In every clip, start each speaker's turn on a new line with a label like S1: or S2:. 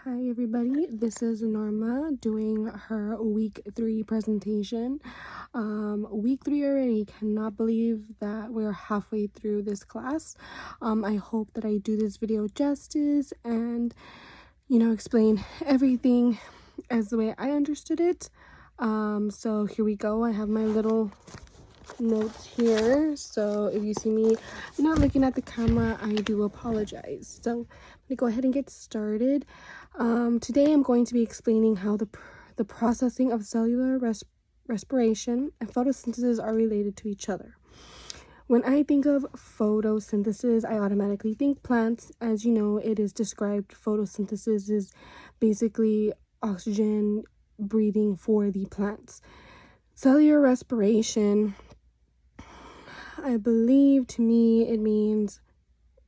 S1: Hi everybody, this is Norma doing her week 3 presentation. Week 3 already. Cannot believe that we're halfway through this class. I hope that I do this video justice and explain everything as the way I understood it. So here we go. I have my little notes here, so if you see me not looking at the camera, I do apologize. So I'm gonna go ahead and get started. Today I'm going to be explaining how the processing of cellular respiration and photosynthesis are related to each other. When I think of photosynthesis, I automatically think plants. As you know, it is described photosynthesis is basically oxygen breathing for the plants. Cellular respiration, I believe, to me it means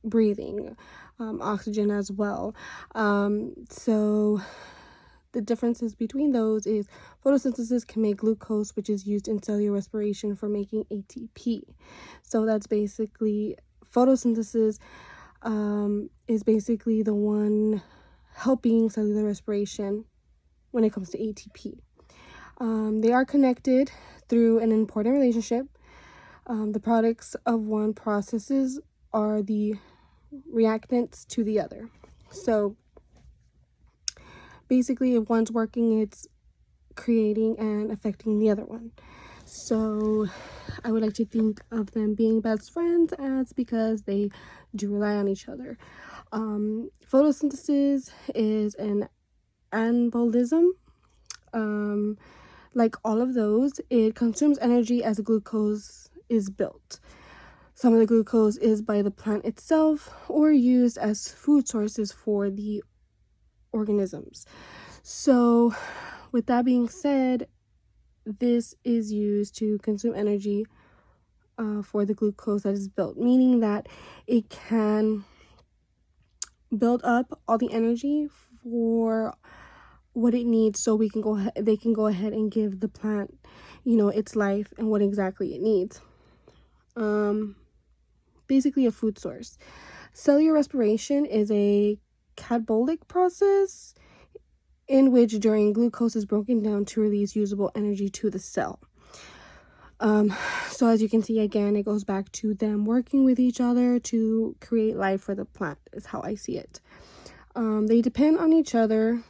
S1: breathing oxygen as well. So the differences between those is photosynthesis can make glucose, which is used in cellular respiration for making ATP. So that's basically photosynthesis is basically the one helping cellular respiration when it comes to ATP. They are connected through an important relationship. The products of one processes are the reactants to the other. So basically, if one's working, it's creating and affecting the other one. So I would like to think of them being best friends as because they do rely on each other. Photosynthesis is an anabolism. Like all of those, it consumes energy as glucose is built. Some of the glucose is by the plant itself or used as food sources for the organisms. So with that being said, this is used to consume energy for the glucose that is built, meaning that it can build up all the energy for what it needs, so they can go ahead and give the plant its life and what exactly it needs. Basically a food source. Cellular respiration is a catabolic process in which during glucose is broken down to release usable energy to the cell. So as you can see, again, it goes back to them working with each other to create life for the plant, is how I see it. They depend on each other,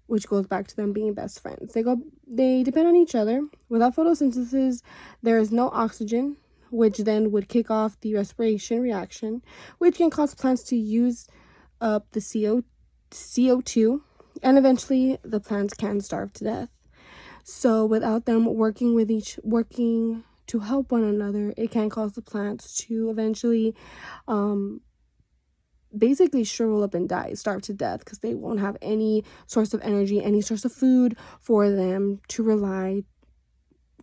S1: which goes back to them being best friends. They depend on each other. Without photosynthesis, there is no oxygen, which then would kick off the respiration reaction, which can cause plants to use up the CO2, and eventually the plants can starve to death. So without them working to help one another, it can cause the plants to eventually basically shrivel up and die, starve to death, because they won't have any source of energy, any source of food for them to rely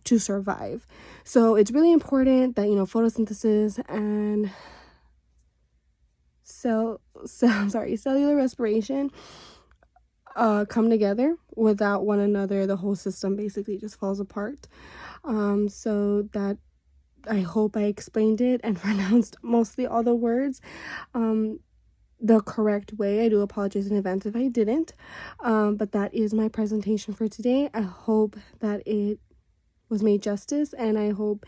S1: to survive. So it's really important that photosynthesis and cellular respiration come together. Without one another, the whole system basically just falls apart. So that, I hope I explained it and pronounced mostly all the words the correct way. I do apologize in advance if I didn't, but that is my presentation for today. I hope that it was made justice, and I hope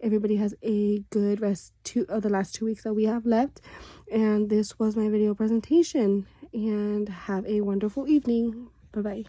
S1: everybody has a good rest of the last 2 weeks that we have left. And this was my video presentation, and have a wonderful evening. Bye bye.